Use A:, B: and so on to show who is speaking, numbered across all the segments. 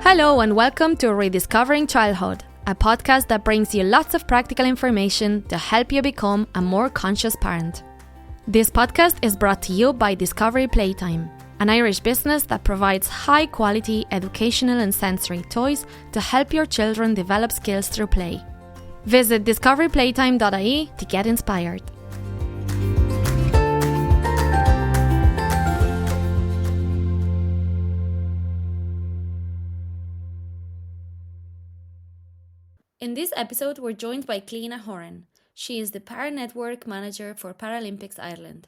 A: Hello and welcome to Rediscovering Childhood, a podcast that brings you lots of practical information to help you become a more conscious parent. This podcast is brought to you by Discovery Playtime, an Irish business that provides high-quality educational and sensory toys to help your children develop skills through play. Visit discoveryplaytime.ie to get inspired. In this episode, we're joined by Cliona Horan. She is the Para-Network Manager for Paralympics Ireland.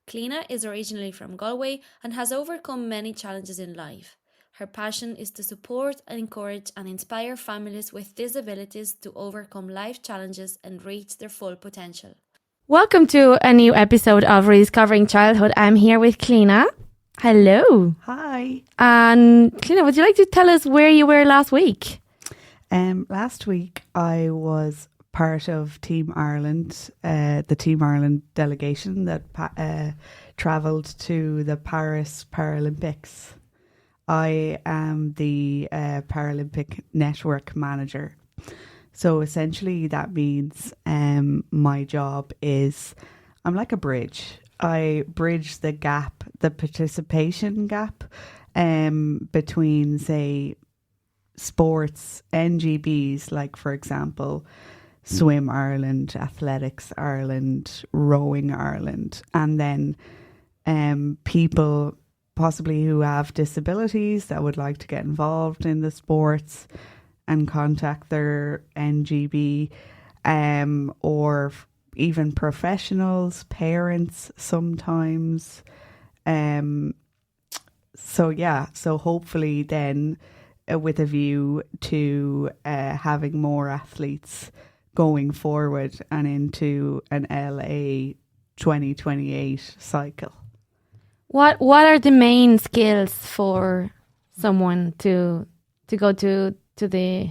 A: Cliona is originally from Galway and has overcome many challenges in life. Her passion is to support, encourage and inspire families with disabilities to overcome life challenges and reach their full potential. Welcome to a new episode of Rediscovering Childhood. I'm here with Cliona. Hello.
B: Hi.
A: And Cliona, would you like to tell us where you were last week?
B: Last week I was part of Team Ireland, the Team Ireland delegation that travelled to the Paris Paralympics. I am the Paralympic Network Manager. So essentially that means my job is, I'm like a bridge. I bridge the gap, the participation gap between, say, sports, NGBs, like for example, Swim Ireland, Athletics Ireland, Rowing Ireland, and then people possibly who have disabilities that would like to get involved in the sports and contact their NGB, or even professionals, parents sometimes. So hopefully then with a view to having more athletes going forward and into an LA 2028 cycle.
A: What are the main skills for someone to go to the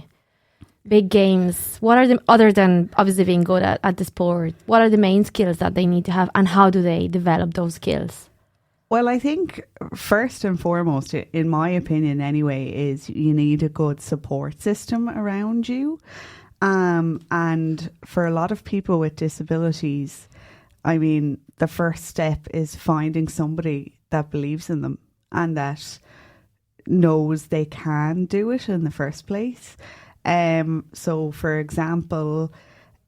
A: big games? What are the, other than obviously being good at the sport, what are the main skills that they need to have and how do they develop those skills?
B: Well, I think first and foremost, in my opinion anyway, is you need a good support system around you. And for a lot of people with disabilities, I mean, the first step is finding somebody that believes in them and that knows they can do it in the first place. So, for example,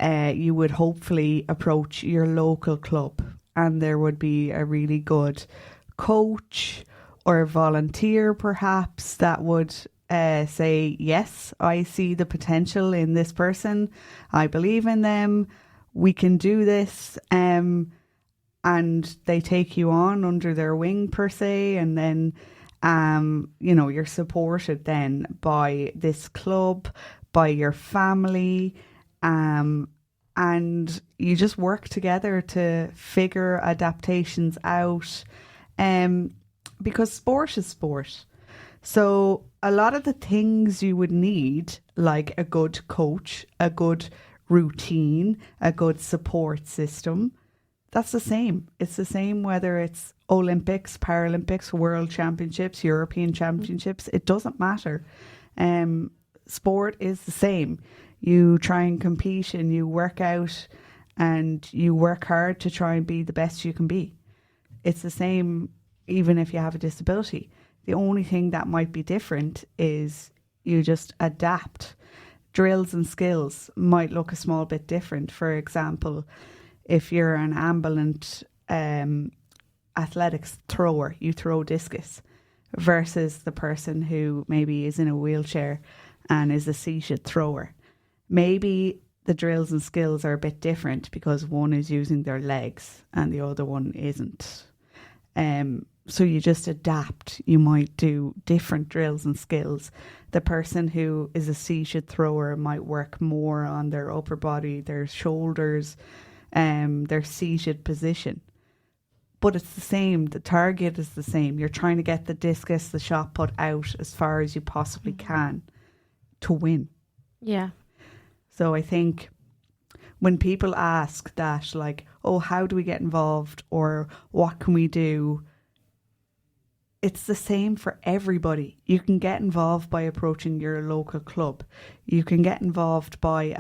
B: you would hopefully approach your local club and there would be a really good coach or volunteer perhaps that would say, yes, I see the potential in this person. I believe in them. We can do this. And they take you on under their wing per se. And then, you're supported then by this club, by your family, and you just work together to figure adaptations out, because sport is sport. So a lot of the things you would need, like a good coach, a good routine, a good support system, that's the same. It's the same whether it's Olympics, Paralympics, World Championships, European Championships. It doesn't matter. Sport is the same. You try and compete and you work out and you work hard to try and be the best you can be. It's the same even if you have a disability. The only thing that might be different is you just adapt. Drills and skills might look a small bit different. For example, if you're an ambulant athletics thrower, you throw discus, versus the person who maybe is in a wheelchair and is a seated thrower. Maybe the drills and skills are a bit different because one is using their legs and the other one isn't. So you just adapt. You might do different drills and skills. The person who is a seated thrower might work more on their upper body, their shoulders, their seated position. But it's the same. The target is the same. You're trying to get the discus, the shot put out as far as you possibly can to win.
A: Yeah.
B: So I think when people ask that, like, oh, how do we get involved or what can we do? it's the same for everybody. You can get involved by approaching your local club. You can get involved by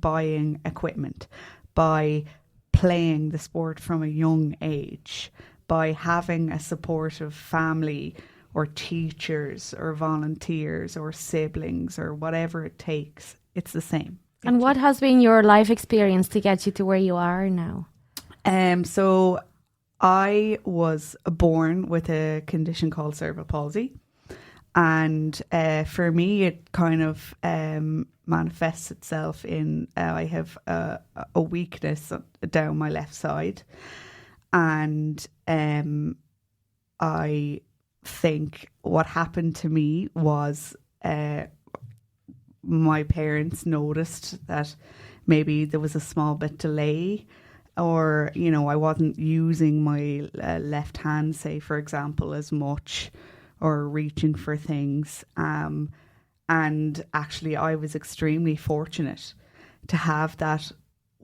B: buying equipment, by playing the sport from a young age, by having a supportive family or teachers or volunteers or siblings or whatever it takes. It's the same.
C: And what has been your life experience to get you to where you are now?
B: So I was born with a condition called cerebral palsy. And for me, it kind of manifests itself in I have a weakness down my left side. And I think what happened to me was my parents noticed that maybe there was a small bit delay, or, you know, I wasn't using my left hand, say, for example, as much, or reaching for things. And actually, I was extremely fortunate to have that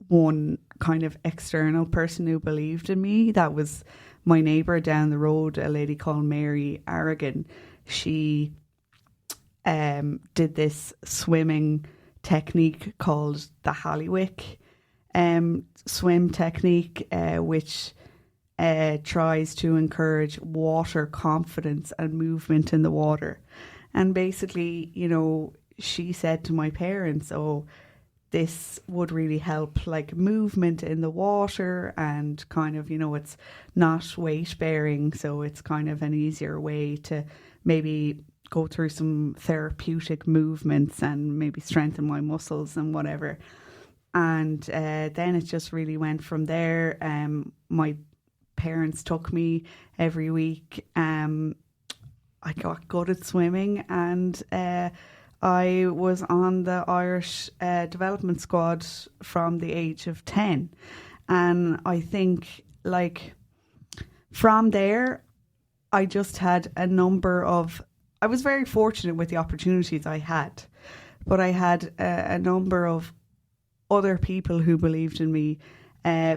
B: one kind of external person who believed in me. That was my neighbour down the road, a lady called Mary Aragon. She did this swimming technique called the Halliwick swim technique, which tries to encourage water confidence and movement in the water. And basically, you know, she said to my parents, oh, this would really help, like, movement in the water, and kind of, you know, it's not weight bearing, so it's kind of an easier way to maybe go through some therapeutic movements and maybe strengthen my muscles and whatever. And then it just really went from there. My parents took me every week. I got good at swimming, and I was on the Irish development squad from the age of 10. And I think, like, from there, I just had a number of... I was very fortunate with the opportunities I had, but I had a number of other people who believed in me,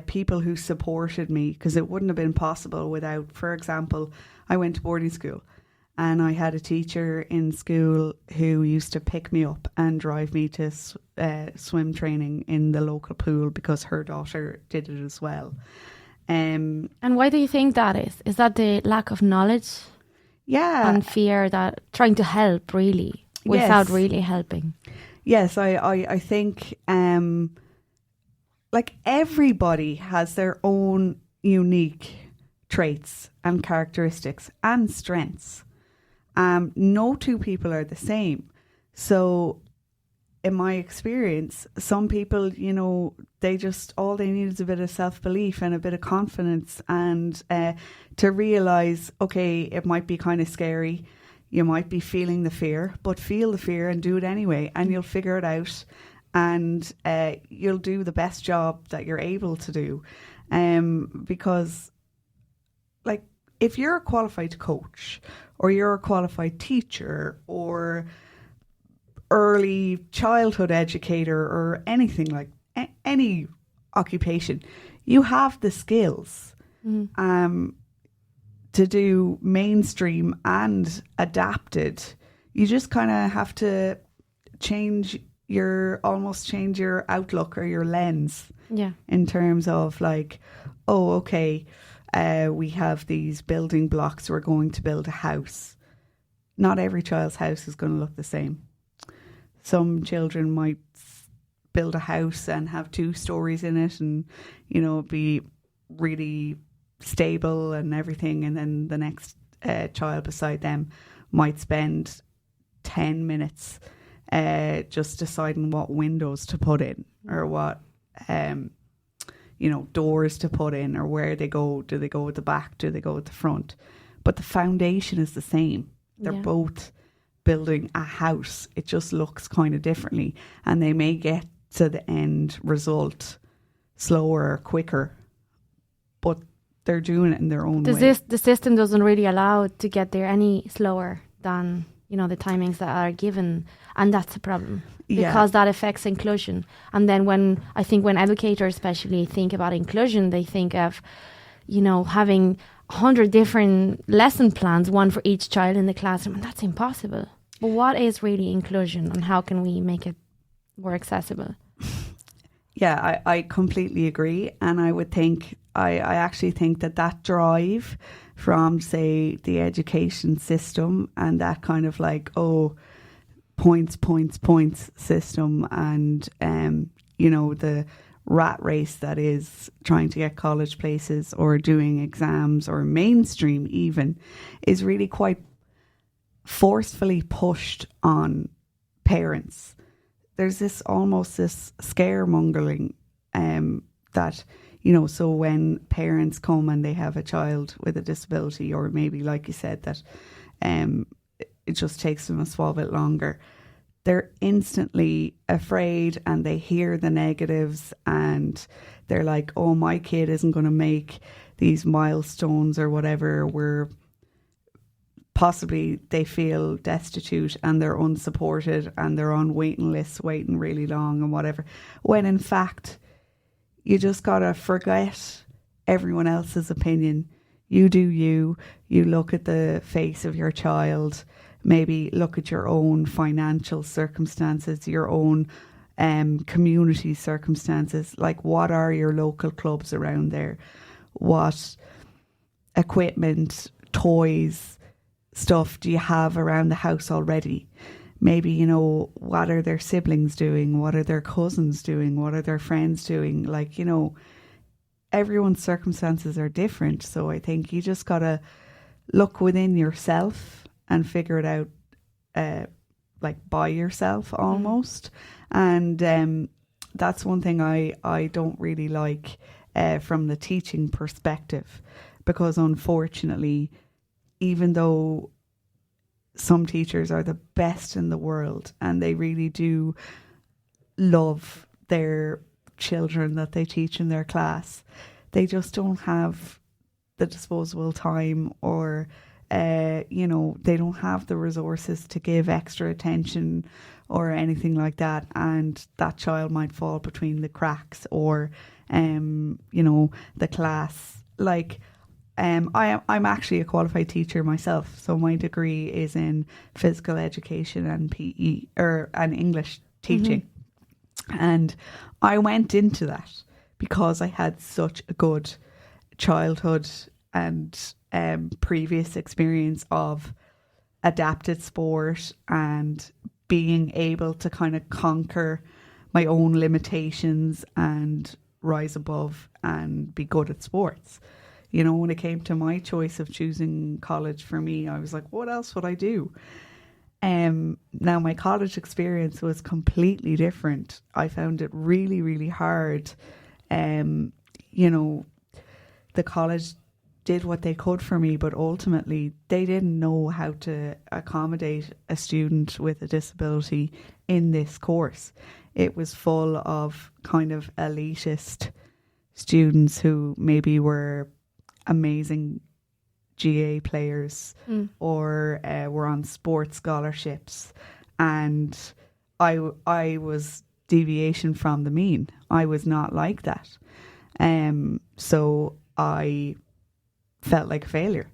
B: people who supported me, because it wouldn't have been possible without, for example, I went to boarding school, and I had a teacher in school who used to pick me up and drive me to swim training in the local pool because her daughter did it as well.
C: And why do you think that is? Is that the lack of knowledge?
B: Yeah.
C: And fear that trying to help, really, without really helping?
B: Yes, I think like everybody has their own unique traits and characteristics and strengths. No two people are the same. So in my experience, some people, you know, they just, all they need is a bit of self-belief and a bit of confidence, and to realise, okay, it might be kind of scary. You might be feeling the fear, but feel the fear and do it anyway, and you'll figure it out, and you'll do the best job that you're able to do. Because, like, if you're a qualified coach, or you're a qualified teacher, or early childhood educator, or anything, like any occupation, you have the skills to do mainstream and adapted. You just kind of have to change your outlook or your lens.
C: Yeah.
B: In terms of, like, oh, okay, we have these building blocks, we're going to build a house. Not every child's house is going to look the same. Some children might build a house and have 2 stories in it, and, you know, be really stable and everything, and then the next child beside them might spend 10 minutes just deciding what windows to put in, or what you know, doors to put in, or where they go. Do they go at the back? Do they go at the front? But the foundation is the same. They're both building a house. It just looks kind of differently, and they may get to the end result slower or quicker, but they're doing it in their own way.
C: The system doesn't really allow to get there any slower than, you know, the timings that are given, and that's a problem, because that affects inclusion. And then when educators especially think about inclusion, they think of, you know, having 100 different lesson plans, one for each child in the classroom, and that's impossible. But what is really inclusion, and how can we make it more accessible?
B: Yeah, I completely agree. And I would think, I actually think that drive from, say, the education system and that kind of like, points system and, the rat race that is trying to get college places or doing exams or mainstream even, is really quite forcefully pushed on parents. There's this scaremongering that, so when parents come and they have a child with a disability, or maybe like you said, that it just takes them a small bit longer, they're instantly afraid and they hear the negatives and they're like, oh, my kid isn't going to make these milestones or whatever, where possibly they feel destitute and they're unsupported and they're on waiting lists, waiting really long and whatever. When in fact, you just got to forget everyone else's opinion. You do you look at the face of your child, maybe look at your own financial circumstances, your own community circumstances. Like, what are your local clubs around there? What equipment, toys, stuff do you have around the house already? Maybe, what are their siblings doing? What are their cousins doing? What are their friends doing? Like, everyone's circumstances are different. So I think you just got to look within yourself and figure it out, by yourself almost. And that's one thing I don't really like from the teaching perspective, because unfortunately, even though some teachers are the best in the world and they really do love their children that they teach in their class, they just don't have the disposable time, or they don't have the resources to give extra attention or anything like that, and that child might fall between the cracks, or the class. I'm actually a qualified teacher myself, so my degree is in physical education and PE and English teaching. And I went into that because I had such a good childhood and previous experience of adapted sport and being able to kind of conquer my own limitations and rise above and be good at sports. When it came to my choice of choosing college for me, I was like, what else would I do? Now, my college experience was completely different. I found it really, really hard. The college did what they could for me, but ultimately they didn't know how to accommodate a student with a disability in this course. It was full of kind of elitist students who maybe were amazing GA players or were on sports scholarships, and I was deviation from the mean. I was not like that, so I felt like a failure,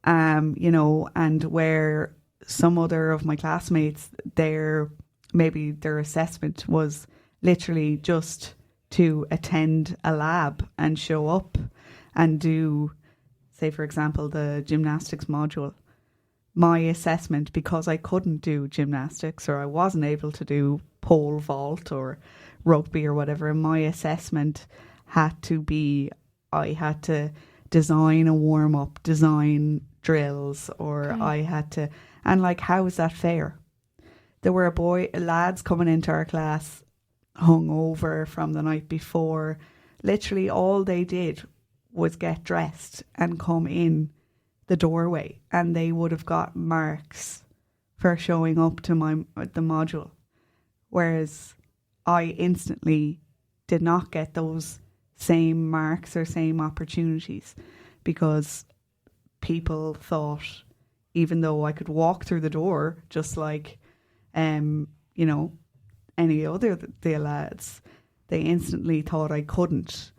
B: and where some other of my classmates, their assessment was literally just to attend a lab and show up and do, say, for example, the gymnastics module. My assessment, because I couldn't do gymnastics or I wasn't able to do pole vault or rugby or whatever, my assessment had to be, I had to design a warm-up, design drills, or I had to, and like, how is that fair? There were lads coming into our class hungover from the night before. Literally all they did was get dressed and come in the doorway, and they would have got marks for showing up to the module, whereas I instantly did not get those same marks or same opportunities, because people thought, even though I could walk through the door just like any other the lads, they instantly thought I couldn't.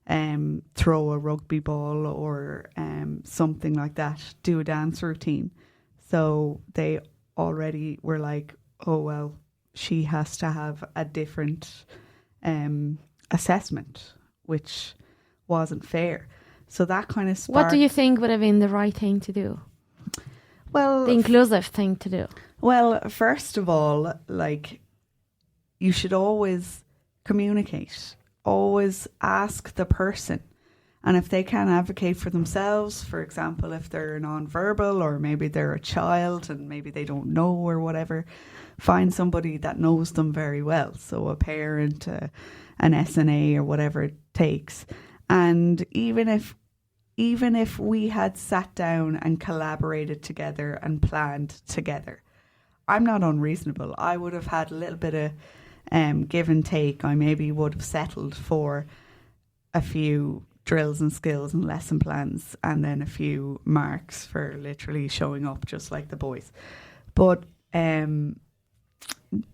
B: throw a rugby ball or something like that, do a dance routine. So they already were like, oh, well, she has to have a different assessment, which wasn't fair. So that kind of sparked...
C: What do you think would have been the right thing to do?
B: Well,
C: the inclusive thing to do?
B: Well, first of all, like, you should always communicate. Always ask the person. And if they can't advocate for themselves, for example, if they're non-verbal or maybe they're a child and maybe they don't know or whatever, find somebody that knows them very well. So a parent, an SNA or whatever it takes. And even if we had sat down and collaborated together and planned together, I'm not unreasonable. I would have had a little bit of give and take. I maybe would have settled for a few drills and skills and lesson plans and then a few marks for literally showing up just like the boys. But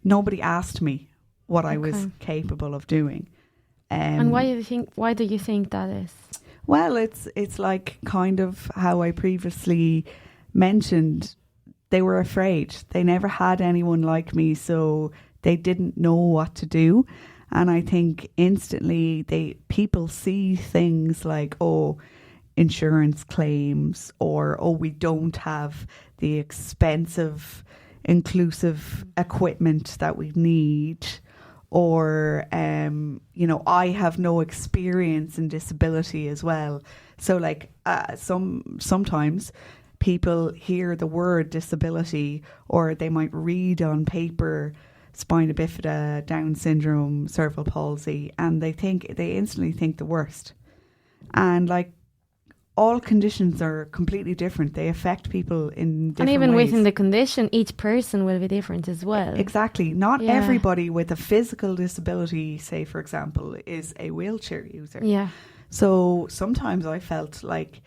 B: nobody asked me what I was capable of doing.
C: And why do you think that is?
B: Well, it's like kind of how I previously mentioned. They were afraid. They never had anyone like me, so they didn't know what to do. And I think instantly people see things like, oh, insurance claims, or, oh, we don't have the expensive, inclusive equipment that we need, or, I have no experience in disability as well. So like sometimes people hear the word disability, or they might read on paper spina bifida, Down syndrome, cerebral palsy, and they instantly think the worst. And like, all conditions are completely different. They affect people in different ways.
C: And even within the condition, each person will be different as well.
B: Exactly. Not everybody with a physical disability, say for example, is a wheelchair user.
C: Yeah.
B: So sometimes I felt like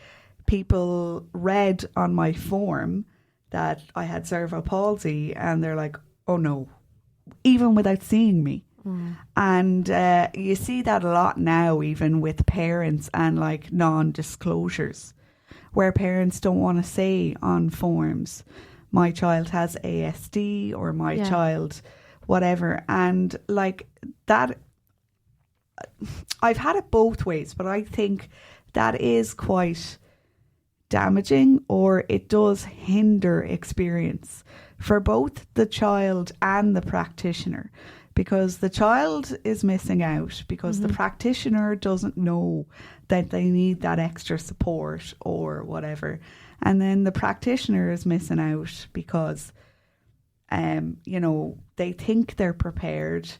B: people read on my form that I had cerebral palsy and they're like, oh no, even without seeing me. And you see that a lot now, even with parents and like non-disclosures, where parents don't want to say on forms, my child has ASD or my child whatever. And like that, I've had it both ways, but I think that is quite damaging, or it does hinder experience for both the child and the practitioner. Because the child is missing out because the practitioner doesn't know that they need that extra support or whatever. And then the practitioner is missing out because, they think they're prepared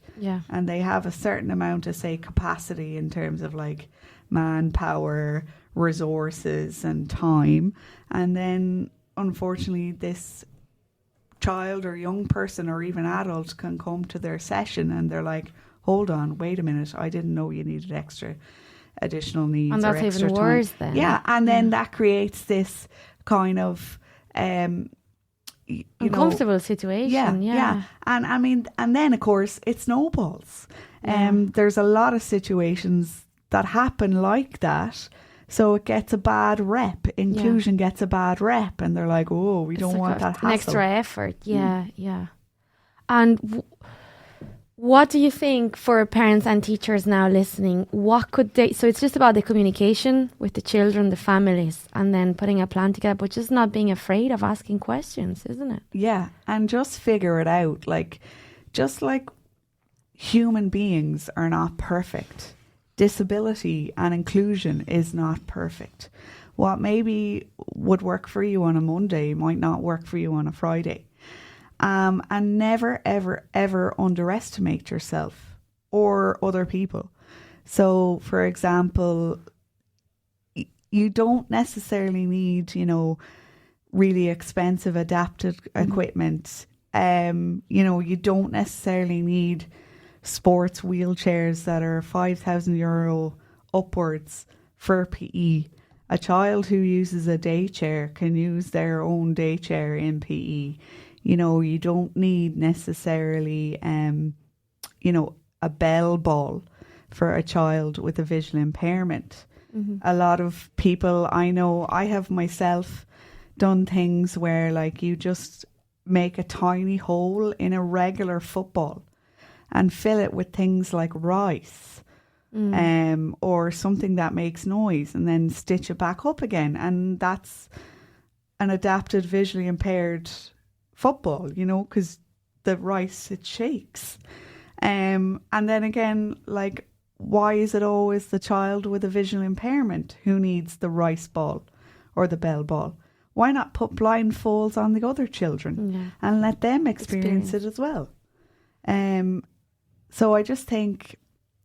B: and they have a certain amount of, say, capacity in terms of like manpower, resources and time. And then, unfortunately, this child or young person or even adult can come to their session and they're like, hold on, wait a minute, I didn't know you needed additional needs.
C: And that's
B: or extra
C: even
B: time.
C: worse then.
B: Yeah, and then that creates this kind of
C: uncomfortable situation. Yeah.
B: And I mean, and then of course it snowballs. There's a lot of situations that happen like that. So it gets a bad rep. Inclusion gets a bad rep. And they're like, oh, we don't want that hassle.
C: An extra effort. Yeah. And what do you think for parents and teachers now listening? What could they... So it's just about the communication with the children, the families, and then putting a plan together, but just not being afraid of asking questions, isn't it?
B: Yeah. And just figure it out. Like, just like human beings are not perfect, disability and inclusion is not perfect. What maybe would work for you on a Monday might not work for you on a Friday. And never, ever, ever underestimate yourself or other people. So, for example, you don't necessarily need, really expensive adapted equipment. You don't necessarily need sports wheelchairs that are €5,000 upwards for PE. A child who uses a day chair can use their own day chair in PE. You don't need necessarily, a bell ball for a child with a visual impairment. A lot of people I know, I have myself done things where like you just make a tiny hole in a regular football and fill it with things like rice or something that makes noise, and then stitch it back up again. And that's an adapted visually impaired football, you know, because the rice, it shakes. And then again, like, why is it always the child with a visual impairment who needs the rice ball or the bell ball? Why not put blindfolds on the other children and let them experience it as well? So I just think,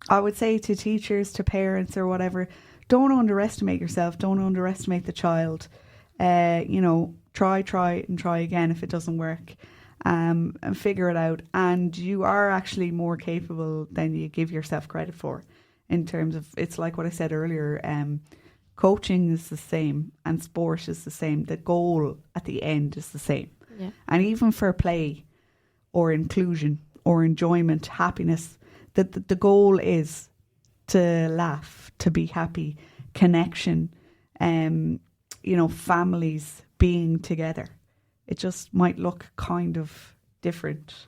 B: I would say to teachers, to parents or whatever, don't underestimate yourself. Don't underestimate the child. You know, try and try again if it doesn't work, and figure it out. And you are actually more capable than you give yourself credit for, in terms of, it's like what I said earlier, coaching is the same and sport is the same. The goal at the end is the same.
C: Yeah.
B: And even for play or inclusion or enjoyment, happiness, the goal is to laugh, to be happy, connection, you know, families being together. It just might look kind of different.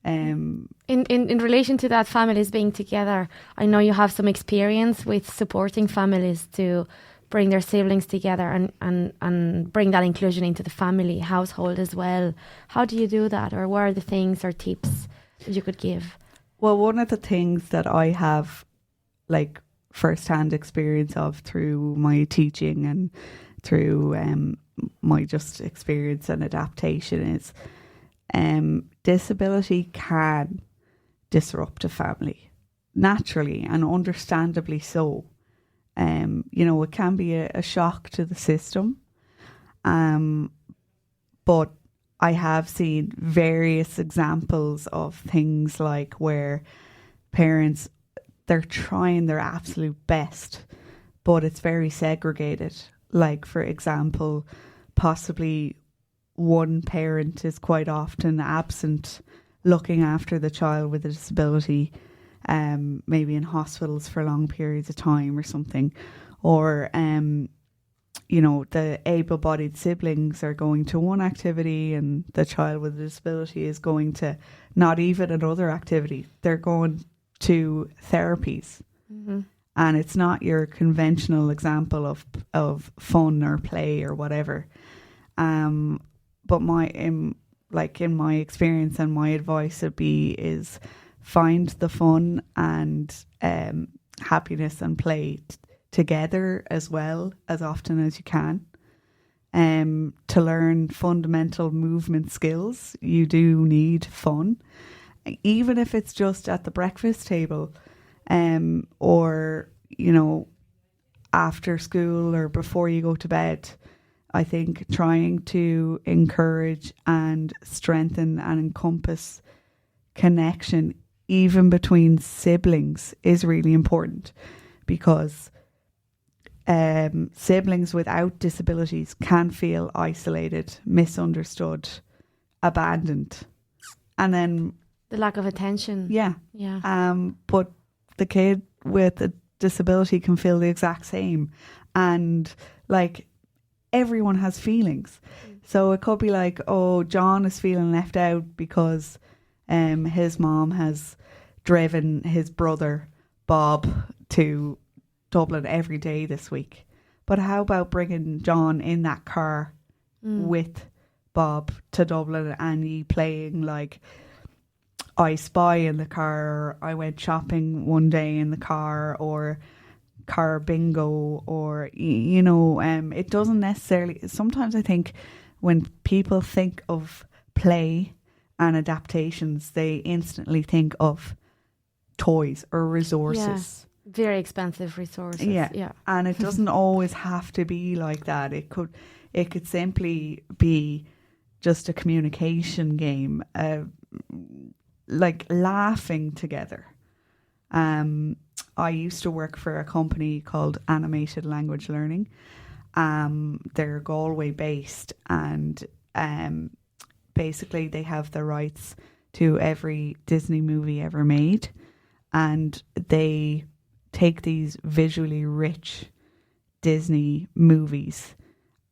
C: In relation to that, families being together, I know you have some experience with supporting families to bring their siblings together and bring that inclusion into the family household as well. How do you do that, or what are the things or tips that you could give?
B: Well, one of the things that I have like first-hand experience of through my teaching and through my just experience and adaptation is disability can disrupt a family naturally and understandably so. You know, it can be a shock to the system, but I have seen various examples of things like where parents, they're trying their absolute best, but it's very segregated. Like, for example, possibly one parent is quite often absent looking after the child with a disability, maybe in hospitals for long periods of time or something. Or, you know, the able-bodied siblings are going to one activity and the child with a disability is going to not even another activity. They're going to therapies.
C: Mm-hmm.
B: And it's not your conventional example of fun or play or whatever. But in my experience and my advice is find the fun and happiness and play together as well as often as you can. To learn fundamental movement skills, you do need fun, even if it's just at the breakfast table, or, you know, after school or before you go to bed. I think trying to encourage and strengthen and encompass connection even between siblings is really important, because siblings without disabilities can feel isolated, misunderstood, abandoned, and then
C: The lack of attention.
B: yeah. But the kid with a disability can feel the exact same, and like everyone has feelings. So it could be like, oh, John is feeling left out because his mom has driven his brother Bob to Dublin every day this week. But how about bringing John in that car with Bob to Dublin, and you playing like I Spy in the car, or I went shopping one day in the car, or car bingo, or, you know, it doesn't necessarily, sometimes I think when people think of play and adaptations, they instantly think of toys or resources.
C: Yeah. Very expensive resources.
B: Yeah. And it doesn't always have to be like that. It could simply be just a communication game, like laughing together. I used to work for a company called Animated Language Learning. They're Galway based, and basically they have the rights to every Disney movie ever made, and they take these visually rich Disney movies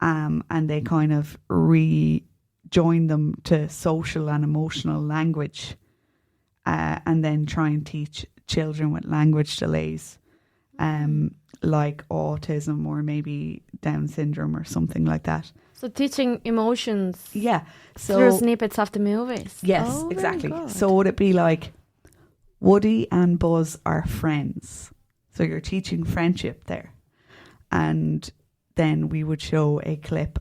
B: and they kind of rejoin them to social and emotional language and then try and teach children with language delays like autism or maybe Down syndrome or something like that.
C: So teaching emotions
B: Yeah. So
C: through snippets of the movies.
B: yes,
C: Oh, very
B: exactly.
C: good.
B: So would it be like Woody and Buzz are friends? So you're teaching friendship there. And then we would show a clip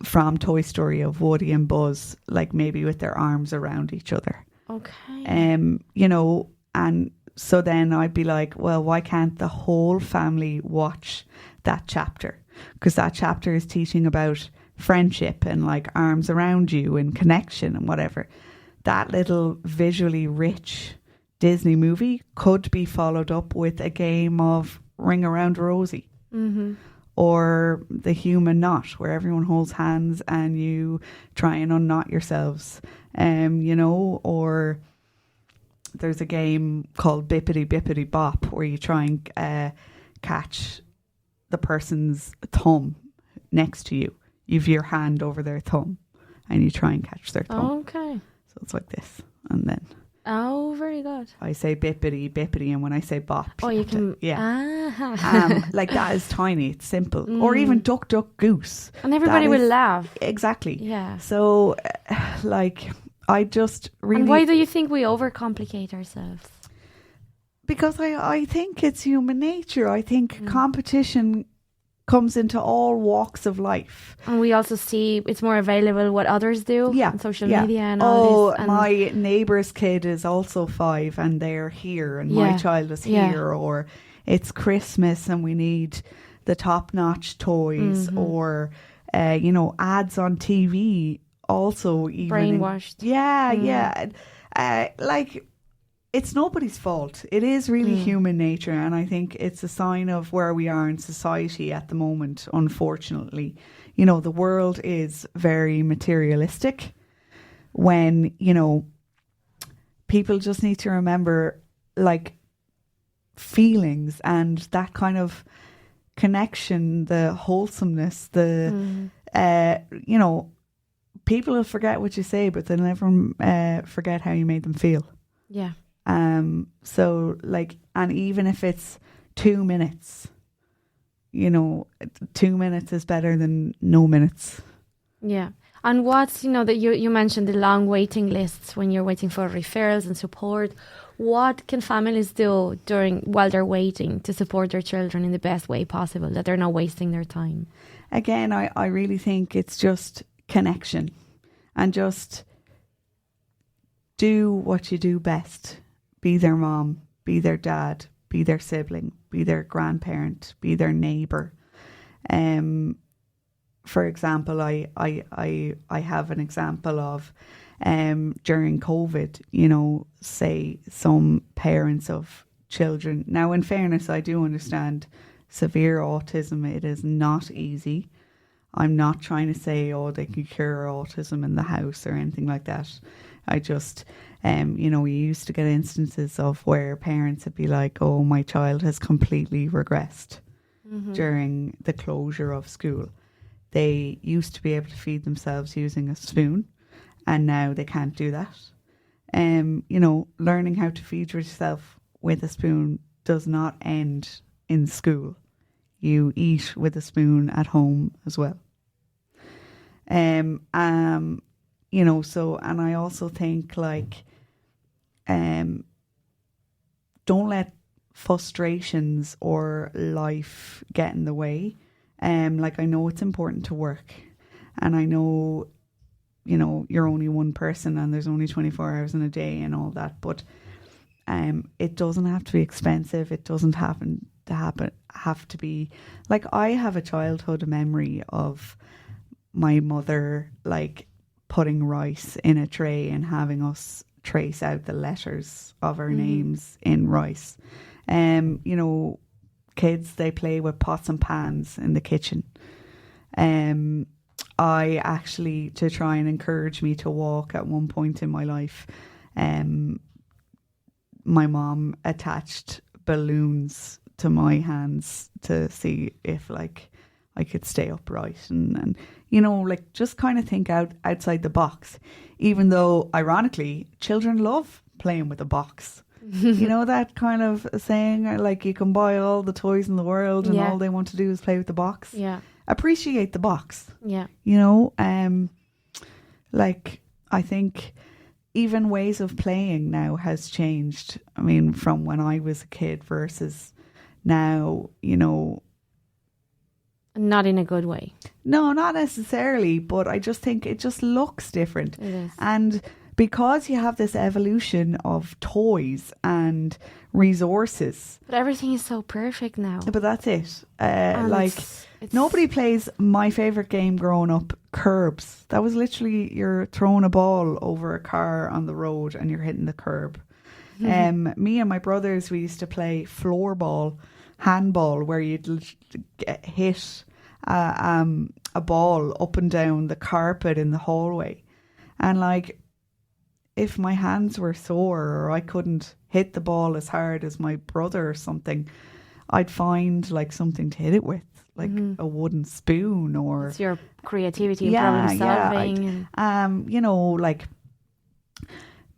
B: from Toy Story of Woody and Buzz, like maybe with their arms around each other.
C: Okay.
B: You know, and so then I'd be like, well, why can't the whole family watch that chapter? Because that chapter is teaching about friendship and like arms around you and connection and whatever. That little visually rich Disney movie could be followed up with a game of Ring Around Rosie.
C: Mm-hmm.
B: Or the human knot, where everyone holds hands and you try and unknot yourselves. You know, or there's a game called Bippity Bippity Bop where you try and catch the person's thumb next to you. You've your hand over their thumb and you try and catch their thumb.
C: Okay.
B: So it's like this. And then
C: Oh, very good.
B: I say bippity bippity, and when I say bop,
C: Oh, you
B: have to-
C: can.
B: yeah.
C: Ah.
B: Like that is tiny, it's simple. Or even duck duck goose.
C: And everybody
B: that
C: will
B: is-
C: laugh.
B: Exactly.
C: Yeah.
B: So like I just really,
C: And why do you think we overcomplicate ourselves?
B: because I think it's human nature. I think competition comes into all walks of life.
C: And we also see it's more available what others do
B: Yeah,
C: on social
B: yeah.
C: media and all this. And
B: My neighbour's kid is also 5 and they're here and my
C: Yeah,
B: child is
C: yeah.
B: here, or it's Christmas and we need the top-notch toys,
C: Mm-hmm.
B: or you know, ads on TV also even
C: brainwashed.
B: yeah. Like it's nobody's fault. It is really human nature, and I think it's a sign of where we are in society at the moment, unfortunately. You know, the world is very materialistic when, you know, people just need to remember like feelings and that kind of connection, the wholesomeness, the you know, people will forget what you say, but they'll never forget how you made them feel.
C: Yeah.
B: So like, and even if it's 2 minutes, you know, 2 minutes is better than no minutes.
C: Yeah. And what's, you know, that you mentioned the long waiting lists when you're waiting for referrals and support. What can families do while they're waiting to support their children in the best way possible, that they're not wasting their time?
B: Again, I really think it's just connection and just do what you do best. Be their mom, be their dad, be their sibling, be their grandparent, be their neighbour. For example, I have an example of during COVID, you know, say some parents of children. Now, in fairness, I do understand severe autism. It is not easy. I'm not trying to say, oh, they can cure autism in the house or anything like that. I just, you know, we used to get instances of where parents would be like, oh, my child has completely regressed during the closure of school. They used to be able to feed themselves using a spoon, and now they can't do that. You know, learning how to feed yourself with a spoon does not end in school. You eat with a spoon at home as well. You know, so, and I also think like, don't let frustrations or life get in the way. Like, I know it's important to work, and I know, you know, you're only one person and there's only 24 hours in a day and all that, but it doesn't have to be expensive. It doesn't have to be like, I have a childhood memory of my mother like putting rice in a tray and having us trace out the letters of our names in rice. You know, kids, they play with pots and pans in the kitchen. I actually, to try and encourage me to walk at one point in my life, my mom attached balloons to my hands to see if like I could stay upright and you know, like just kind of think outside the box, even though ironically children love playing with a box. You know that kind of saying, like you can buy all the toys in the world and all they want to do is play with the box.
C: Yeah.
B: Appreciate the box.
C: Yeah.
B: You know, like I think even ways of playing now has changed. I mean, from when I was a kid versus now, you know.
C: Not in a good way.
B: No, not necessarily, but I just think it just looks different.
C: It is.
B: And because you have this evolution of toys and resources.
C: But everything is so perfect now.
B: But that's it.
C: Like,
B: nobody plays my favourite game growing up, curbs. That was literally you're throwing a ball over a car on the road and you're hitting the curb. Me and my brothers, we used to play floorball, handball, where you'd hit a ball up and down the carpet in the hallway. And like, if my hands were sore or I couldn't hit the ball as hard as my brother or something, I'd find like something to hit it with, like a wooden spoon or...
C: It's your creativity and problem solving.
B: You know, like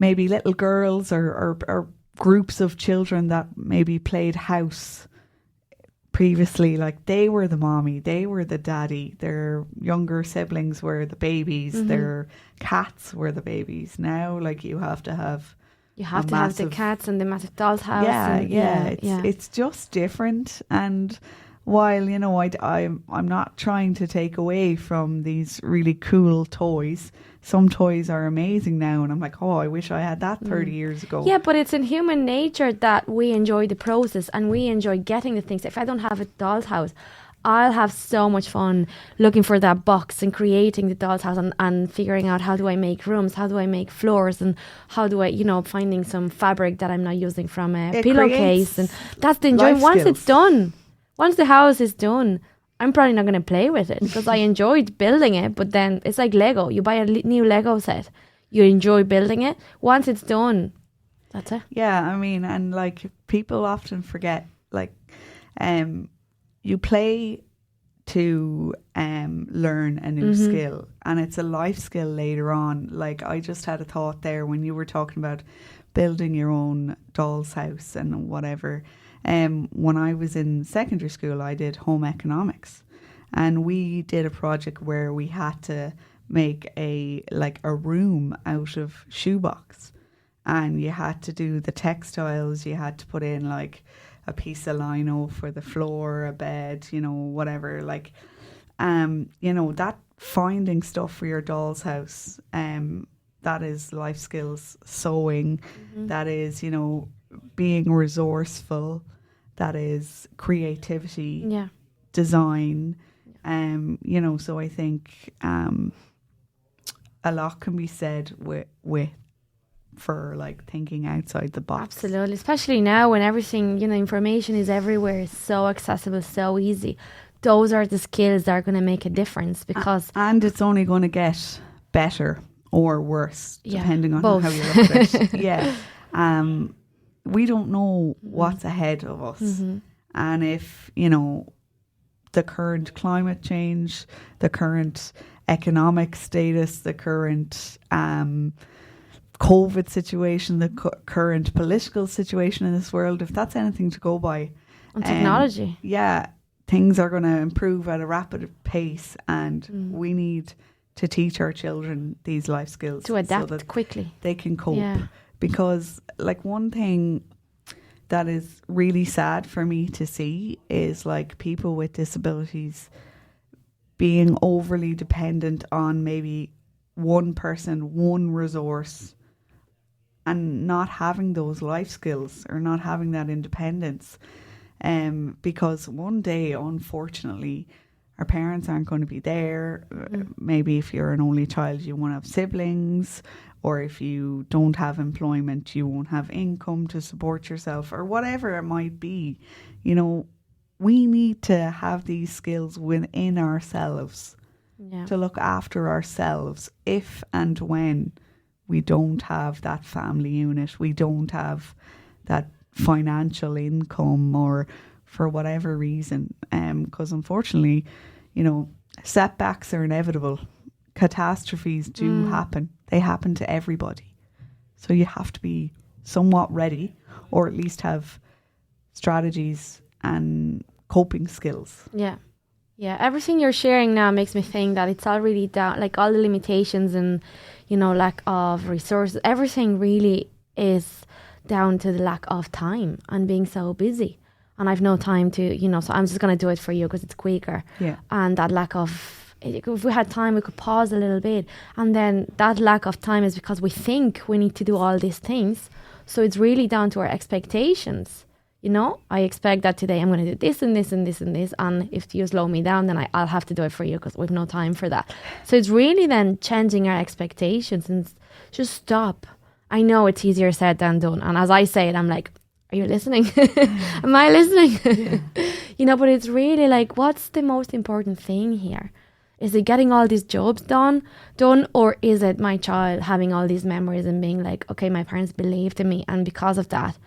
B: maybe little girls or groups of children that maybe played house previously, like they were the mommy, they were the daddy, their younger siblings were the babies, their cats were the babies. Now, like you have to have
C: the cats and the massive doll's house.
B: It's just different. And while, you know, I'm not trying to take away from these really cool toys. Some toys are amazing now, and I'm like, oh, I wish I had that 30 years ago.
C: Yeah, but it's in human nature that we enjoy the process and we enjoy getting the things. If I don't have a doll's house, I'll have so much fun looking for that box and creating the doll's house and figuring out how do I make rooms, how do I make floors, and how do I, you know, finding some fabric that I'm not using from a pillowcase. And that's the enjoyment. Once it's done, once the house is done, I'm probably not going to play with it because I enjoyed building it. But then it's like Lego. You buy a new Lego set. You enjoy building it. Once it's done, that's it.
B: Yeah, I mean, and like people often forget, like, you play to learn a new skill, and it's a life skill later on. Like I just had a thought there when you were talking about building your own doll's house and whatever. When I was in secondary school, I did home economics, and we did a project where we had to make a room out of shoebox, and you had to do the textiles. You had to put in like a piece of lino for the floor, a bed, you know, whatever. Like, you know, that finding stuff for your doll's house, that is life skills. Sewing, that is, you know, being resourceful, that is creativity, design, you know. So I think a lot can be said with for like thinking outside the box.
C: Absolutely, especially now when everything, you know, information is everywhere, it's so accessible, so easy. Those are the skills that are going to make a difference, because
B: and it's only going to get better or worse depending on
C: both.
B: how you look at it. Yeah. We don't know what's ahead of us. And if, you know, the current climate change, the current economic status, the current COVID situation, the current political situation in this world, if that's anything to go by.
C: And technology.
B: Things are going to improve at a rapid pace, and we need to teach our children these life skills.
C: To adapt
B: so that
C: quickly.
B: They can cope. Because like one thing that is really sad for me to see is like people with disabilities being overly dependent on maybe one person, one resource, and not having those life skills or not having that independence. Because one day, unfortunately, our parents aren't going to be there. Maybe if you're an only child, you won't have siblings, or if you don't have employment, you won't have income to support yourself, or whatever it might be. You know, we need to have these skills within ourselves to look after ourselves if and when we don't have that family unit, we don't have that financial income or for whatever reason. Because unfortunately, you know, setbacks are inevitable. Catastrophes do happen. They happen to everybody. So you have to be somewhat ready, or at least have strategies and coping skills.
C: Yeah. Yeah, everything you're sharing now makes me think that it's all really down, like all the limitations and, you know, lack of resources, everything really is down to the lack of time and being so busy. And I've no time to, you know, so I'm just going to do it for you because it's quicker.
B: Yeah.
C: And that lack of, if we had time, we could pause a little bit. And then that lack of time is because we think we need to do all these things. So it's really down to our expectations. You know, I expect that today I'm going to do this and this and this and this. And if you slow me down, then I'll have to do it for you because we've no time for that. So it's really then changing our expectations and just stop. I know it's easier said than done. And as I say it, I'm like, are you listening? Am I listening? You know, but it's really like, what's the most important thing here? Is it getting all these jobs done, or is it my child having all these memories and being like, okay, my parents believed in me, and because of that,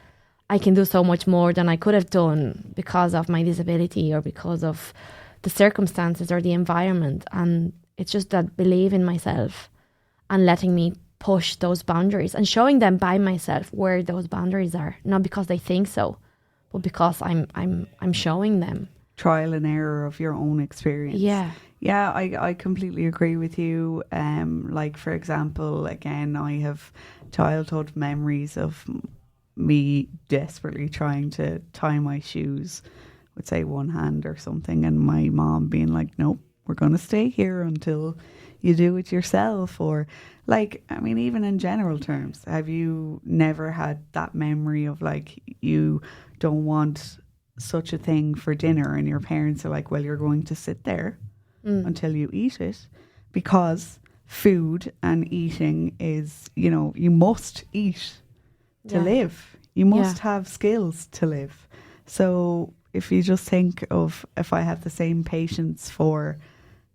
C: I can do so much more than I could have done because of my disability or because of the circumstances or the environment. And it's just that belief in myself and letting me push those boundaries and showing them by myself where those boundaries are, not because they think so, but because I'm showing them.
B: Trial and error of your own experience. Yeah, I completely agree with you. Like, for example, again, I have childhood memories of me desperately trying to tie my shoes with, say, one hand or something, and my mom being like, nope, we're going to stay here until you do it yourself. Or like, I mean, even in general terms, have you never had that memory of like, you don't want such a thing for dinner and your parents are like, well, you're going to sit there until you eat it, because food and eating is, you know, you must eat to live. You must have skills to live. So if you just think of, if I have the same patience for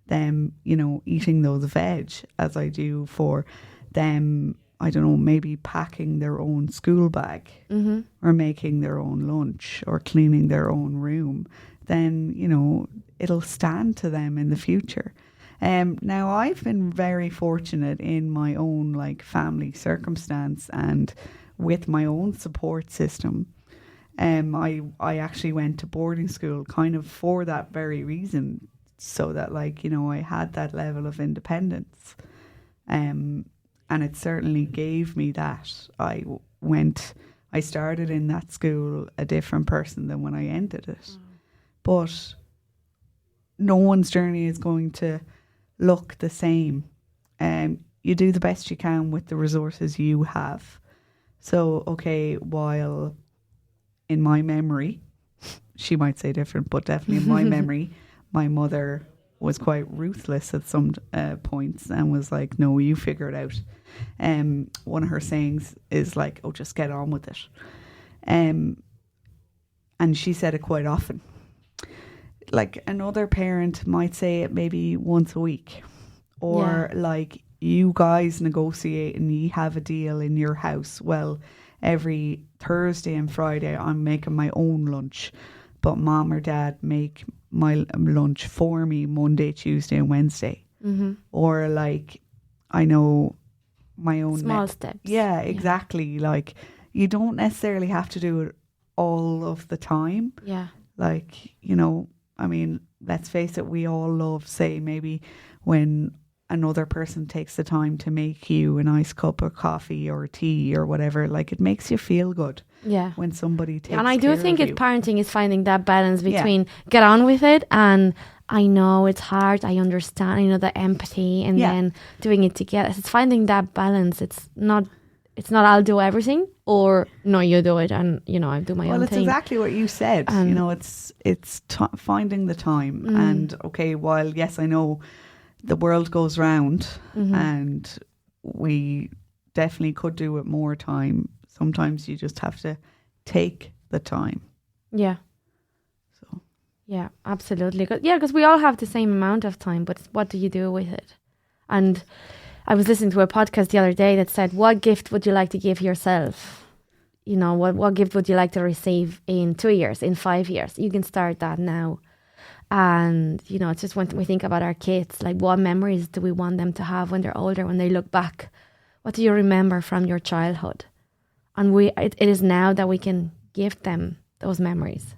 B: them, you know, eating those veg as I do for them, I don't know, maybe packing their own school bag or making their own lunch or cleaning their own room, then, you know, it'll stand to them in the future. Now, I've been very fortunate in my own like family circumstance and with my own support system. I actually went to boarding school kind of for that very reason, so that, like, you know, I had that level of independence. And it certainly gave me that. I started in that school a different person than when I ended it. But no one's journey is going to look the same. You do the best you can with the resources you have. So, okay, while in my memory, she might say different, but definitely in my memory, my mother was quite ruthless at some points and was like, no, you figure it out. One of her sayings is like, oh, just get on with it. And she said it quite often. Like, another parent might say it maybe once a week, or like, you guys negotiate and you have a deal in your house. Well, every Thursday and Friday I'm making my own lunch, but mom or dad make my lunch for me Monday, Tuesday and Wednesday. Or like, I know my own
C: small steps.
B: Yeah, exactly. Like, you don't necessarily have to do it all of the time.
C: Yeah.
B: Like, you know, I mean, let's face it, we all love, say, maybe when another person takes the time to make you a nice cup of coffee or tea or whatever. Like, it makes you feel good. Yeah. When somebody takes care of you.
C: And I do think it's parenting is finding that balance between get on with it and I know it's hard, I understand, you know, the empathy, and then doing it together. It's finding that balance. It's not I'll do everything, or no, you do it and, you know, I'll do my own thing.
B: Well, it's exactly what you said. You know, it's finding the time. And okay, while yes, I know the world goes round and we definitely could do with more time, sometimes you just have to take the time.
C: Yeah. So. Yeah, absolutely. Because we all have the same amount of time, but what do you do with it? And I was listening to a podcast the other day that said, what gift would you like to give yourself? you know, what gift would you like to receive in 2 years, in 5 years? You can start that now. And, you know, it's just when we think about our kids, like what memories do we want them to have when they're older, when they look back? What do you remember from your childhood? And it is now that we can give them those memories.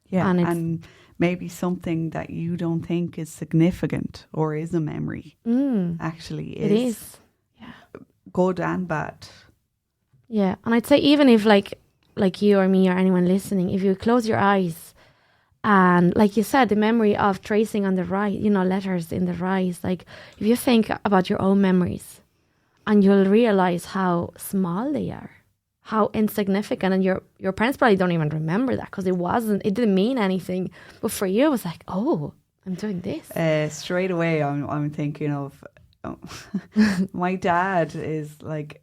B: Yeah,
C: and
B: maybe something that you don't think is significant or is a memory actually is.
C: It is. Yeah.
B: Good and bad.
C: Yeah. And I'd say even if like you or me or anyone listening, if you close your eyes and like you said, the memory of tracing on the right, you know, letters in the rise, like if you think about your own memories and you'll realize how small they are, how insignificant, and your parents probably don't even remember that because it didn't mean anything. But for you, it was like, oh, I'm doing this.
B: Straight away, I'm thinking of my dad is like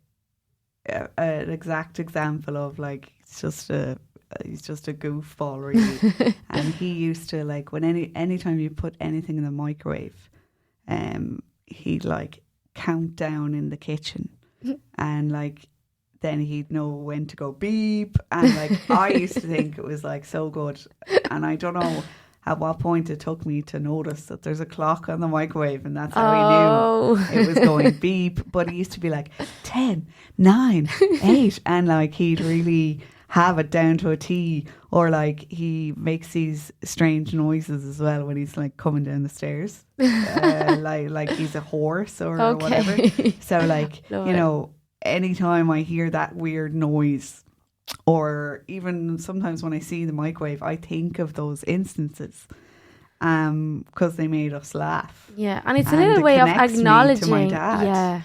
B: an exact example of like he's just a goofball really, and he used to like when anytime you put anything in the microwave, he'd like count down in the kitchen, and like. Then he'd know when to go beep, and like I used to think it was like so good, and I don't know at what point it took me to notice that there's a clock on the microwave, and that's how he knew it was going beep. But he used to be like 10, 9, 8, and like he'd really have it down to a T. Or like he makes these strange noises as well when he's like coming down the stairs, like he's a horse or whatever. So like you know. Anytime I hear that weird noise, or even sometimes when I see the microwave, I think of those instances because they made us laugh.
C: Yeah, and it's a little way of acknowledging.
B: My dad.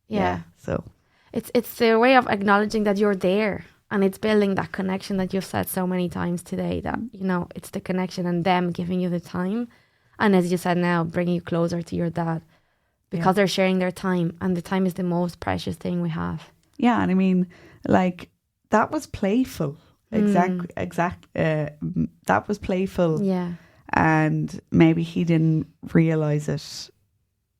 C: Yeah.
B: So
C: it's the way of acknowledging that you're there, and it's building that connection that you've said so many times today. That you know, it's the connection and them giving you the time, and as you said now, bringing you closer to your dad. Because they're sharing their time, and the time is the most precious thing we have.
B: Yeah, and I mean, like that was playful. Exactly. That was playful.
C: Yeah,
B: and maybe he didn't realize it.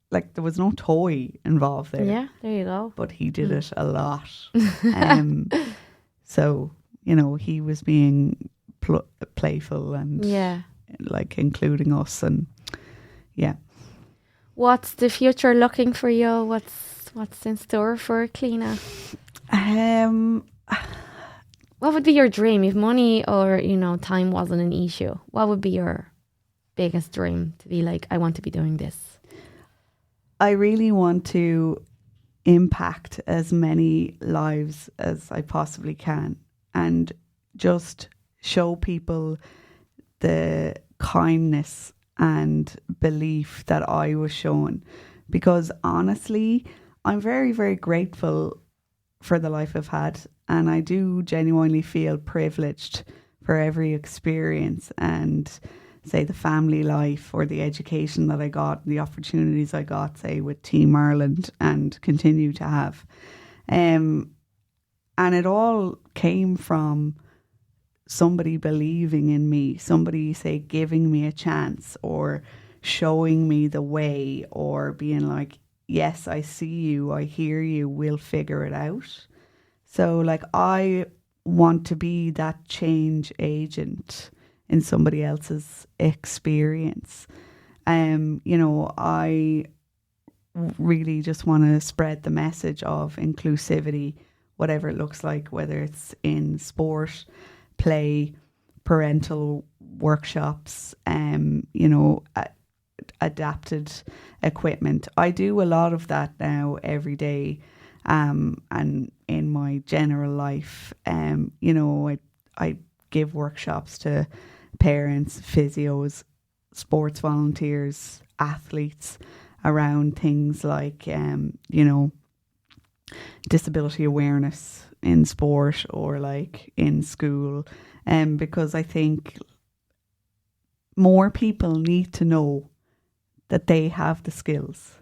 B: Like there was no toy involved there.
C: Yeah, there you go.
B: But he did it a lot. So you know, he was being playful and like including us, and yeah.
C: What's the future looking for you? What's in store for Cliona? What would be your dream if money or, you know, time wasn't an issue? What would be your biggest dream to be like, I want to be doing this?
B: I really want to impact as many lives as I possibly can and just show people the kindness and belief that I was shown, because honestly I'm very, very grateful for the life I've had, and I do genuinely feel privileged for every experience and say the family life or the education that I got, the opportunities I got, say with Team Ireland and continue to have, and it all came from somebody believing in me, somebody say giving me a chance or showing me the way or being like, yes, I see you, I hear you, we'll figure it out. So like I want to be that change agent in somebody else's experience. You know, I really just want to spread the message of inclusivity, whatever it looks like, whether it's in sport, play, parental workshops, you know, adapted equipment. I do a lot of that now every day, and in my general life, you know, I give workshops to parents, physios, sports volunteers, athletes around things like, you know, disability awareness in sport or like in school, because I think more people need to know that they have the skills,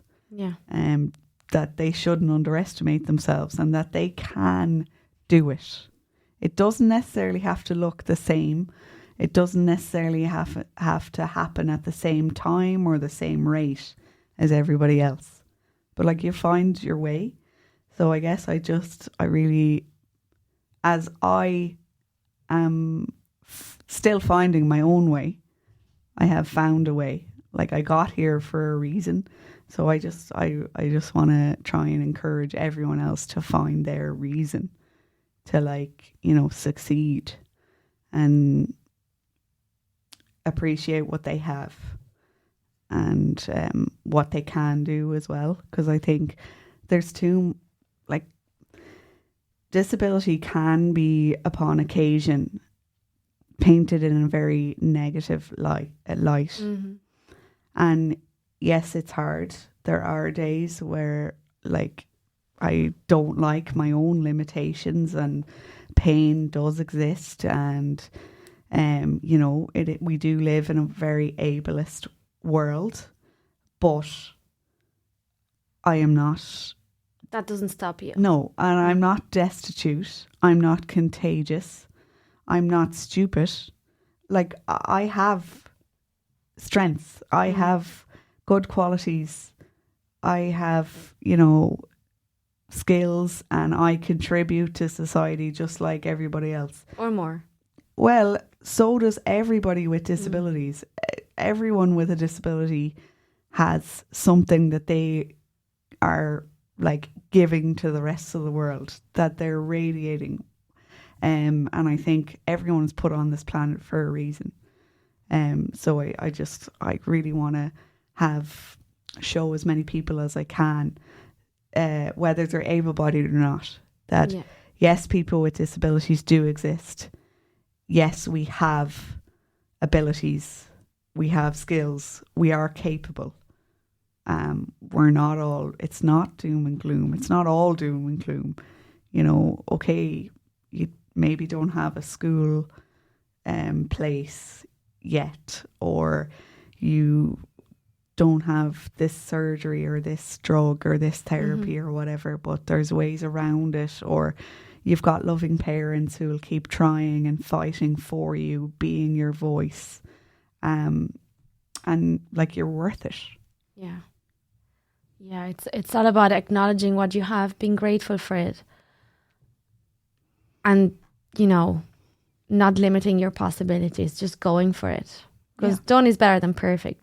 B: that they shouldn't underestimate themselves and that they can do it. It doesn't necessarily have to look the same. It doesn't necessarily have to happen at the same time or the same rate as everybody else, but like you find your way. So I guess I really as I am still finding my own way, I have found a way. Like, I got here for a reason. So I just want to try and encourage everyone else to find their reason to, like, you know, succeed and appreciate what they have and what they can do as well. Because I think there's disability can be upon occasion painted in a very negative light.
C: Mm-hmm.
B: And yes, it's hard. There are days where, like, I don't like my own limitations and pain does exist. And, you know, we do live in a very ableist world, but I am not.
C: That doesn't stop you.
B: No, and I'm not destitute. I'm not contagious. I'm not stupid. Like, I have strengths. I have good qualities. I have, you know, skills, and I contribute to society just like everybody else.
C: Or more.
B: Well, so does everybody with disabilities. Everyone with a disability has something that they are, like, giving to the rest of the world, that they're radiating. And I think everyone's put on this planet for a reason. So I really want to show as many people as I can, whether they're able-bodied or not, that yes, people with disabilities do exist. Yes, we have abilities, we have skills, we are capable. We're not all, it's not doom and gloom. It's not all doom and gloom. You know, okay, you maybe don't have a school place yet, or you don't have this surgery or this drug or this therapy or whatever, but there's ways around it. Or you've got loving parents who will keep trying and fighting for you, being your voice. And, like, you're worth it.
C: Yeah. Yeah, it's all about acknowledging what you have, being grateful for it. And, you know, not limiting your possibilities, just going for it. Because done is better than perfect.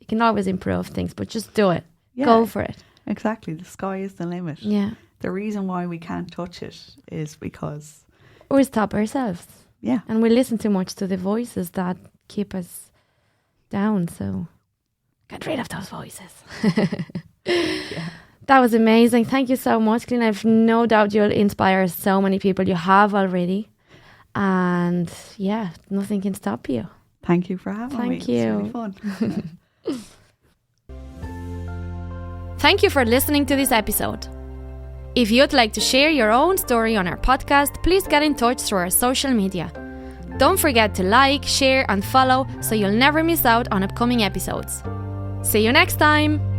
C: You can always improve things, but just do it. Yeah, go for it.
B: Exactly. The sky is the limit.
C: Yeah.
B: The reason why we can't touch it is because
C: we stop ourselves.
B: Yeah.
C: And we listen too much to the voices that keep us down. So get rid of those voices.
B: Yeah.
C: That was amazing. Thank you so much, Cliona. I've no doubt you'll inspire so many people. You have already. And yeah, nothing can stop you.
B: Thank you for having me.
C: Thank you.
B: It's really fun.
A: Thank you for listening to this episode. If you'd like to share your own story on our podcast, please get in touch through our social media. Don't forget to like, share and follow so you'll never miss out on upcoming episodes. See you next time!